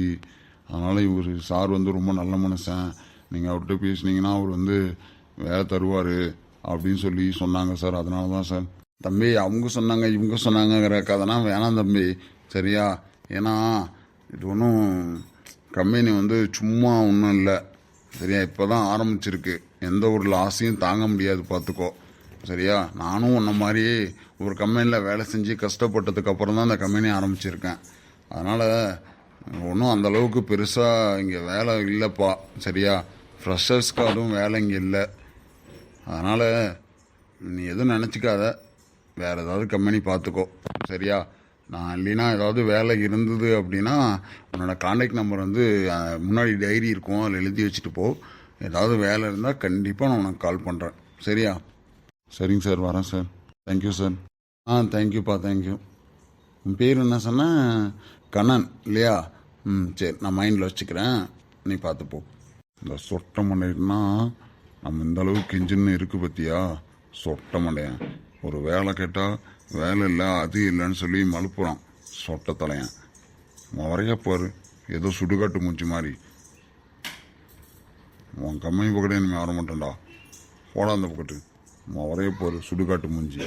அதனால் இவர் சார் வந்து ரொம்ப நல்ல மனுஷன், நீங்கள் அவர்கிட்ட பேசுனீங்கன்னா அவர் வந்து வேலை தருவார் அப்படின்னு சொல்லி சொன்னாங்க சார். அதனால தான் சார். தம்பி, அவங்க சொன்னாங்க இவங்க சொன்னாங்கிற கதைனா வேணாம் தம்பி, சரியா? ஏன்னா இது ஒன்றும் கம்பெனி வந்து சும்மா ஒன்றும் இல்லை, சரியா? இப்போ தான் ஆரம்பிச்சிருக்கு. எந்த ஒரு லாஸையும் தாங்க முடியாது, பார்த்துக்கோ, சரியா? நானும் உன்ன மாதிரி ஒரு கம்பெனியில் வேலை செஞ்சு கஷ்டப்பட்டதுக்கு அப்புறம் தான் இந்த கம்பெனி ஆரம்பிச்சிருக்கேன். அதனால் ஒன்றும் அந்தளவுக்கு பெருசாக இங்கே வேலை இல்லைப்பா, சரியா? ஃப்ரெஷர்ஸ்க்கு அதுவும் வேலை இங்கே இல்லை. அதனால் நீ எதுவும் நினச்சிக்காத, வேறு ஏதாவது கம்பெனி பார்த்துக்கோ, சரியா? நான் இல்லைன்னா ஏதாவது வேலை இருந்தது அப்படின்னா உன்னோட கான்டாக்ட் நம்பர் வந்து முன்னாடி டைரி இருக்கும், அதில் எழுதி வச்சுட்டு போ. ஏதாவது வேலை இருந்தால் கண்டிப்பாக நான் உனக்கு கால் பண்ணுறேன். சரியா? சரிங்க சார், வரேன் சார். Thank you sir. தேங்க்யூப்பா, தேங்க்யூ. உன் பேர் என்ன சொன்ன? கண்ணன் இல்லையா? சரி, நான் மைண்டில் வச்சுக்கிறேன். நீ பார்த்துப்போ. இந்த சொட்டை மண்டைன்னா நம்ம இந்த அளவுக்கு கெஞ்சின்னு இருக்கு பத்தியா? சொட்டை மண்டையன் ஒரு வேலை கேட்டால் வேலை இல்லை அது இல்லைன்னு சொல்லி மழுப்புறான் சொட்டை தலையன். முறையா பாரு, ஏதோ சுடுகாட்டு மூஞ்சி மாதிரி. உன் கம்மி பக்கத்தே இனிமேல் வர மாட்டேன்டா. போடா அந்த பக்கத்து. முறைய பாரு, சுடுகாட்டு மூஞ்சி.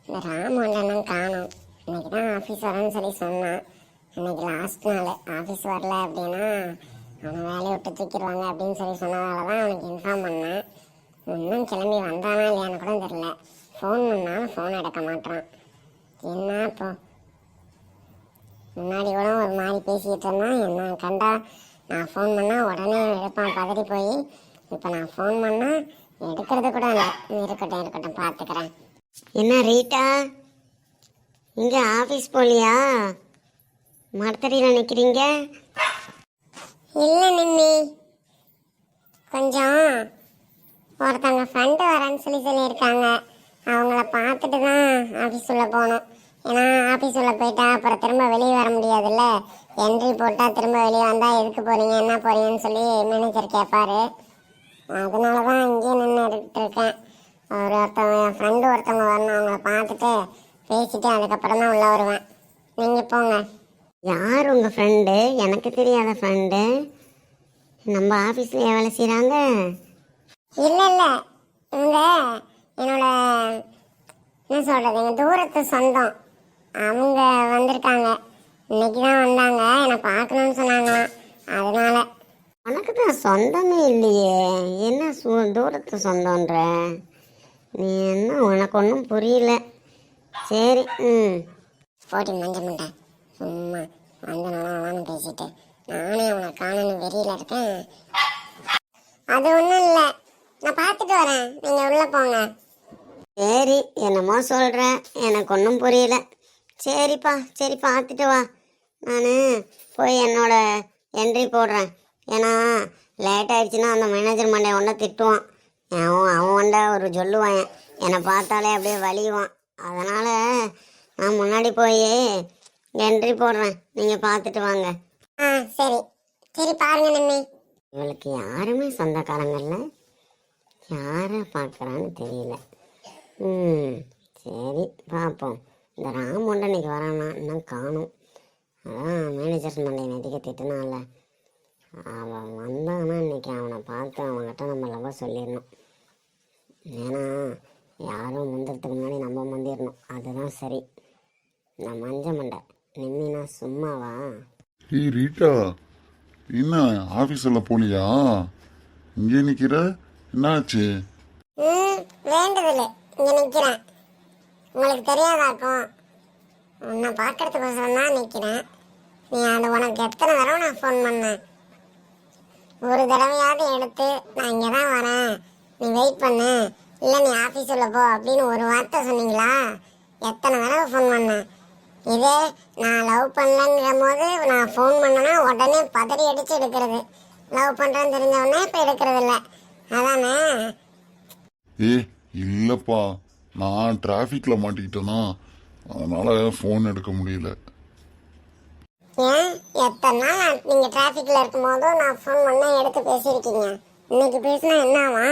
இந்த ராமண்ணனும் காணும். இன்னைக்கு தான் ஆஃபீஸ் வரேன்னு சொல்லி சொன்னான். இன்னைக்கு லாஸ்ட் நாள். ஆஃபீஸ் வரல அப்படின்னா அவனை வேலையை விட்டு தூக்கிடுவாங்க அப்படின்னு சொல்லி சொன்னதால தான் அவனுக்கு இன்ஃபார்ம் பண்ணேன். இன்னும் கிளம்பி வந்தானா இல்லையான்னு கூட தெரியல. ஃபோன் பண்ணாலும் ஃபோன் எடுக்க மாட்டான். என்ன இப்போ முன்னாடி கூட ஒரு மாதிரி பேசிக்கிட்டு இருந்தான். என்ன கண்டா நான் ஃபோன் பண்ணால் உடனே எடுப்பான் பதறி போய். இப்போ நான் ஃபோன் பண்ணால் எடுக்கிறது கூட இல்லை. இருக்கட்டும் பார்த்துக்கிறேன். என்ன ரீட்டா, இங்கே ஆஃபீஸ் போகலையா? மரத்தடியில் நிற்கிறீங்க? இல்லை நிம்மி, கொஞ்சம் ஒருத்தவங்க ஃப்ரெண்டு வரேன்னு சொல்லியிருக்காங்க. அவங்கள பார்த்துட்டு தான் ஆஃபீஸ் உள்ள போகணும். ஏன்னா ஆஃபீஸ் உள்ள போயிட்டா அப்புறம் திரும்ப வெளியே வர முடியாதுல்ல. என்ட்ரி போட்டால் திரும்ப வெளியே வந்தால் எதுக்கு போகிறீங்க என்ன போகிறீங்கன்னு சொல்லி மேனேஜர் கேட்பாரு. அதனால தான் இங்கேயே நின்று இருக்கேன். ஒருத்தவங்க என் ஃப்ரெண்டு ஒருத்தவங்க வரணும். அவங்கள பார்த்துட்டு பேசிட்டு அதுக்கப்புறம் தான் உள்ளே வருவேன். நீங்கள் போங்க. யார் உங்கள் ஃப்ரெண்டு? எனக்கு தெரியாத ஃப்ரெண்டு. நம்ம ஆஃபீஸ்லேயே வேலை செய்கிறாங்க? இல்லை இவங்க என்னோட என்ன சொல்கிறது எங்கள் தூரத்து சொந்தம். அவங்க வந்திருக்காங்க. இன்னைக்கு தான் வந்தாங்க. என்னை பார்க்கணுன்னு சொன்னாங்களாம். அதனால. உனக்கு தான் சொந்தமே இல்லையே, என்ன தூரத்து சொந்தன்ற? நீ என்ன, உனக்கு ஒன்றும் புரியல. சரி. போட்டி மஞ்ச மாட்டேன். சும்மா வந்தனாலும் பேசிட்டு நானே அவனை காணணும் வெறியில் இருக்கேன். அது ஒன்றும் இல்லை, நான் பார்த்துட்டு வரேன். நீங்கள் உள்ளே போங்க. சரி, என்னமோ சொல்கிறேன், எனக்கு ஒன்றும் புரியல. சரிப்பா, சரி பார்த்துட்டு வா. நான் போய் என்னோட என்ட்ரி போடுறேன். ஏன்னா லேட் ஆயிடுச்சுன்னா அந்த மேனேஜர் மண்டை ஒன்றை திட்டுவான். அவன் ஒன்றை ஒரு சொல்லுவான். என்னை பார்த்தாலே அப்படியே வலிவான். அதனால் நான் முன்னாடி போய் என்ட்ரி போடுறேன். நீங்கள் பார்த்துட்டு வாங்க. சரி சரி பாருங்க நிம்மி. இவளுக்கு யாருமே சொந்தக்காரங்கள்ல, யாரை பார்க்குறான்னு தெரியல. சரி பார்ப்போம். இந்த ராமொண்டை இன்னைக்கு வரானா? இன்னும் காணும். அதான் மேனேஜர் மண்டை நதிக்க திட்டுனால. அவன் வந்தான்னா இன்னைக்கு அவனை பார்த்து அவங்ககிட்ட நம்ம லவ் சொல்லிடணும். ஏன்னா யாரும் முந்திரத்துக்கு முன்னாடி நம்ம முந்திரணும். அதுதான் சரி. இந்த மஞ்ச மண்டை நிம்மினா சும்மாவா? ரீட்டா, என்ன ஆஃபீஸில் போலியா? இங்கே நிற்கிற, என்னாச்சு? வேண்டதில்லை, இங்கே நிற்கிறேன். உங்களுக்கு தெரியாதாக்கும். உன்னை பார்க்கறதுக்கோசரம் தான் நிற்கிறேன். நீ அது உனக்கு எத்தனை தடவை நான் ஃபோன் பண்ணேன். ஒரு தடவையாவது எடுத்து நான் இங்கே தான் வரேன், நீ வெயிட் பண்ணு, இல்லை நீ ஆஃபீஸ் உள்ள போ அப்படின்னு ஒரு வார்த்தை சொன்னீங்களா? எத்தனை தடவை ஃபோன் பண்ணேன். இதே நான் லவ் பண்ணலங்கிற போது நான் ஃபோன் பண்ணேன்னா உடனே பதறி அடித்து எடுக்கிறது. லவ் பண்ணுறேன்னு தெரிஞ்சவொடனே இப்போ எடுக்கிறது இல்லை. அதானே? இல்லைப்பா, நான் டிராஃபிக்கில் மாட்டிக்கிட்டேன்னா அதனால் ஃபோன் எடுக்க முடியல. ஏன் எத்தனை நாள் நீங்கள் டிராஃபிக்கில் இருக்கும்போதும் நான் ஃபோன் பண்ணால் எடுத்து பேசியிருக்கீங்க. இன்னைக்கு பேசினா என்னவா?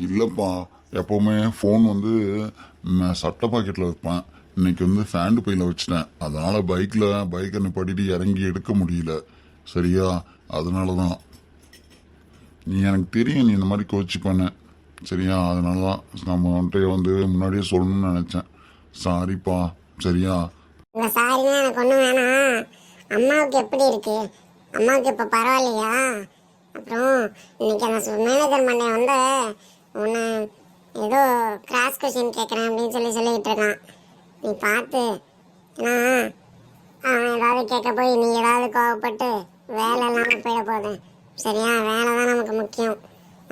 இல்லைப்பா, எப்போவுமே ஃபோன் வந்து சட்டை பாக்கெட்டில் வைப்பேன். இன்னைக்கு வந்து ஃபேண்டு பையில் வச்சுட்டேன். அதனால் பைக்கை நிப்பாட்டிட்டு இறங்கி எடுக்க முடியல. சரியா? அதனால தான். நீ எனக்கு தெரியும் நீ இந்த மாதிரி கோச்சி பண்ண. சரியா? அதனால தான் நம்ம வந்துட்டு வந்து முன்னாடியே சொல்லணும்னு நினச்சேன். சாரிப்பா. சரியா? இந்த சாரினா எனக்கு ஒன்றும் வேணாம். அம்மாவுக்கு எப்படி இருக்கு? அம்மாவுக்கு இப்போ பரவாயில்லையா? அப்புறம் இன்னைக்கு அந்த மேனேஜர் மண்டே வந்து உன்னை ஏதோ கிராஸ் கொஸ்டின் கேட்குறேன் அப்படின்னு சொல்லிக்கிட்டு இருக்கான். நீ பார்த்து, ஏன்னா அவன் ஏதாவது கேட்க போய் நீ ஏதாவது கோவப்பட்டு வேலை இல்லாமல் போயிட போகுது. சரியா? வேலை தான் நமக்கு முக்கியம்.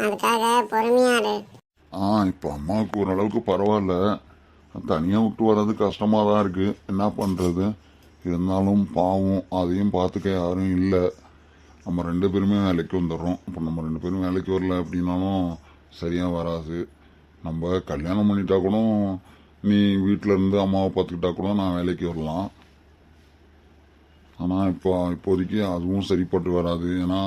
அதுக்காக பொறுமையாரு. இப்போ அம்மாவுக்கு ஓரளவுக்கு பரவாயில்ல. தனியாக விட்டு வர்றது கஷ்டமாக தான் இருக்குது. என்ன பண்ணுறது? இருந்தாலும் பாவம், அதையும் பார்த்துக்க யாரும் இல்லை. நம்ம 2 பேருமே வேலைக்கு வந்துடுறோம். இப்போ நம்ம 2 பேரும் வேலைக்கு வரல அப்படின்னாலும் சரியாக வராது. நம்ம கல்யாணம் பண்ணிட்டா கூட நீ வீட்டில் இருந்து அம்மாவை பார்த்துக்கிட்டா கூட நான் வேலைக்கு வரலாம். ஆனால் இப்போதைக்கு அதுவும் சரிப்பட்டு வராது. ஏன்னா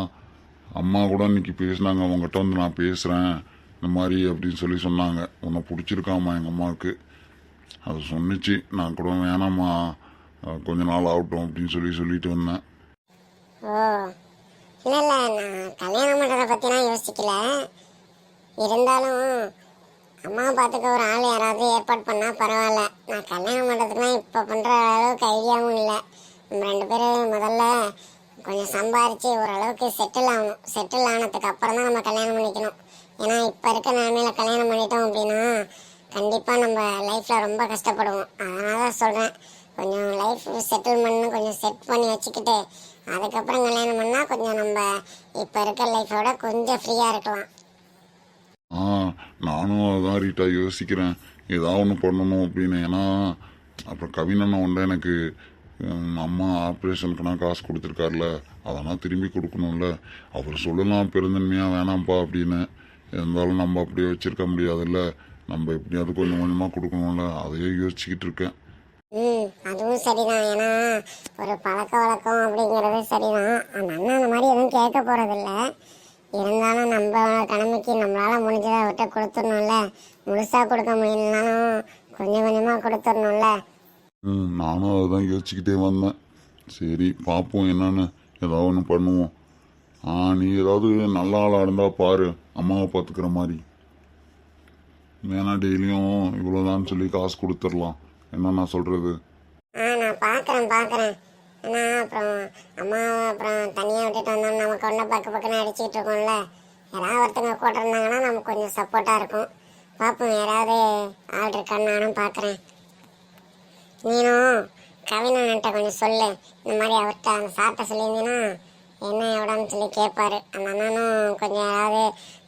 அம்மா கூட இன்னைக்கு பேசினாங்க, அவங்ககிட்ட வந்து நான் பேசுகிறேன் இந்த மாதிரி அப்படின்னு சொல்லி சொன்னாங்க. உன்னை பிடிச்சிருக்காம்மா எங்கள் அம்மாவுக்கு. அது சொன்னிச்சு. நான் கூட வேணாம்மா கொஞ்ச நாள் ஆகட்டும் அப்படின்னு சொல்லிட்டு வந்தேன். ஓ இல்லை இல்லை, நான் கல்யாணம் பண்ணுறதை பற்றிலாம் யோசிக்கல. இருந்தாலும் அம்மாவை பார்த்துக்க ஒரு ஆள் யாராவது ஏற்பாடு பண்ணால் பரவாயில்ல. நான் கல்யாணம் பண்ணுறதுக்குலாம் இப்போ பண்ணுற அளவுக்கு ஐடியாவும் இல்லை. நம்ம 2 பேரும் முதல்ல கொஞ்சம் சம்பாரித்து ஓரளவுக்கு செட்டில் ஆகணும். செட்டில் ஆனதுக்கு அப்புறம் தான் நம்ம கல்யாணம் பண்ணிக்கணும். ஏன்னா இப்போ இருக்க நிலைமையில கல்யாணம் பண்ணிட்டோம் அப்படின்னா கண்டிப்பாக நம்ம லைஃப்பில் ரொம்ப கஷ்டப்படுவோம். அதனால தான் சொல்கிறேன், கொஞ்சம் லைஃப் செட்டில்மெண்ட்னு கொஞ்சம் செட் பண்ணி வச்சுக்கிட்டு அதுக்கப்புறம் கல்யாணம் பண்ணால் கொஞ்சம் நம்ம இப்போ இருக்க லைஃபோட கொஞ்சம் ஃப்ரீயாக இருக்கலாம். நானும் அதான் ரீட்டா யோசிக்கிறேன், ஏதாவது ஒன்று பண்ணணும் அப்படின்னு. ஏன்னா அப்புறம் கவினண்ணா உண்டு எனக்கு அம்மா ஆப்ரேஷனுக்குனா காசு கொடுத்துருக்காருல, அதெல்லாம் திரும்பி கொடுக்கணும்ல. அவர் சொல்லலாம் பெருந்தன்மையாக வேணாம்ப்பா அப்படின்னு. இருந்தாலும் நம்ம அப்படியே வச்சிருக்க முடியாதுல்ல, நம்ம எப்படியாவது கொஞ்சம் கொஞ்சமாக கொடுக்கணும்ல, அதையே யோசிச்சுக்கிட்டு இருக்கேன். அதுவும் சரிதான். ஏன்னா ஒரு பழக்க வழக்கம் அப்படிங்கிறது சரிதான். அந்த அண்ணன் அந்த மாதிரி எதுவும் கேட்க போகிறதில்ல. இருந்தாலும் நம்ம கடமைக்கு நம்மளால் முடிஞ்சதை அவர்கிட்ட கொடுத்துடணும்ல. முழுசாக கொடுக்க முடியலனாலும் கொஞ்சம் கொஞ்சமாக கொடுத்துடணும்ல. நானும் அதுதான் யோசிச்சுக்கிட்டே வந்தேன். சரி பார்ப்போம் என்னன்னு, ஏதாவது ஒன்று பண்ணுவோம். நீ ஏதாவது நல்ல ஆளாக இருந்தால் பாரு, அம்மாவை பார்த்துக்கிற மாதிரி. வேணா டெய்லியும் இவ்வளோதான்னு சொல்லி காசு கொடுத்துடலாம். என்ன நான் சொல்கிறது? நான் பார்க்குறேன். ஆனால் அப்புறம் அம்மாவை அப்புறம் தனியாக விட்டுட்டு வந்தோம் நமக்கு ஒன்றை பக்கன்னு அடிச்சுக்கிட்டு இருக்கோம்ல. யாராவது ஒருத்தங்க கூட இருந்தாங்கன்னா நமக்கு கொஞ்சம் சப்போர்ட்டாக இருக்கும். பார்ப்போம், யாராவது ஆள் இருக்கான்னு நானும் பார்க்குறேன். நீனும் கவினன்ட்ட கொஞ்சம் சொல்லு, இந்த மாதிரி அவர்கிட்ட அந்த சார்ட்ட சொல்லியிருந்தீங்கன்னா என்ன எவ்வளோன்னு சொல்லி கேட்பாரு. அந்த அண்ணனும் கொஞ்சம் யாராவது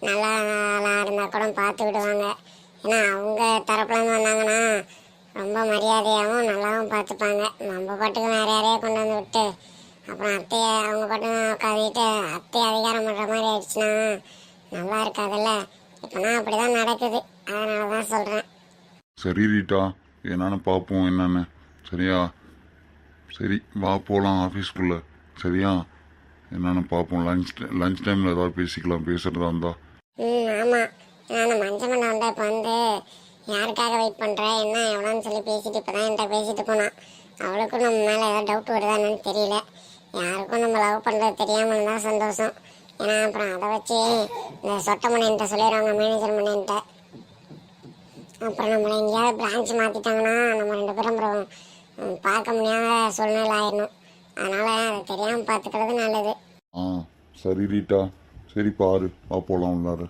நல்லா இருந்தால் கூட பார்த்து விடுவாங்க. ஏன்னா அவங்க தரப்புலேருந்து வந்தாங்கன்னா ரொம்ப மரியாதையாகவும் நல்லாவும் பார்த்துப்பாங்க. நம்ம பாட்டுக்கு வேறு யாரையே கொண்டு வந்து விட்டு அப்புறம் அத்தையை அவங்க பாட்டுக்கு உட்காந்துக்கிட்டு அத்தையை அதிகாரம் பண்ணுற மாதிரி ஆயிடுச்சுன்னா நல்லா இருக்காதுல்ல. இப்போனா அப்படி தான் நடக்குது. அதனால தான் சொல்கிறேன். சரி ரீட்டா, என்னன்னு பார்ப்போம் என்னன்னு. சரியா? சரி வா போகலாம் ஆஃபீஸ்க்குள்ளே. சரியா? என்னன்னு பார்ப்போம். லஞ்ச் டைமில் ஏதாவது பேசிக்கலாம், பேசுகிறதா இருந்தா. ஆமாம், நான் மஞ்சள் மண்ணை வந்து இப்போ வந்து யாருக்காக வெயிட் பண்ணுறேன் என்ன எவ்வளோன்னு சொல்லி பேசிட்டு இப்போ தான் என்கிட்ட பேசிட்டு போனான். அவளுக்கும் நம்ம மேலே ஏதாவது டவுட் வருதான்னு தெரியல. யாருக்கும் நம்ம லவ் பண்ணுறது தெரியாமல் இருந்தால் சந்தோஷம். ஏன்னா அப்புறம் அதை வச்சு இந்த சொட்ட மணின்ட்ட சொல்லிடுவாங்க, மேனேஜர் மணின்ட்ட. அப்புறம் நம்மளை எங்கேயாவது பிரான்ச் மாற்றிட்டாங்கன்னா நம்ம 2 பேரும் அப்புறம் பார்க்க முடியாத சூழ்நிலை ஆயிடணும். அதனால் அதை தெரியாமல் பார்த்துக்கிறது நல்லது. சரி ரீட்டா, சரி பாரு, வா போகலாம் உள்ளார.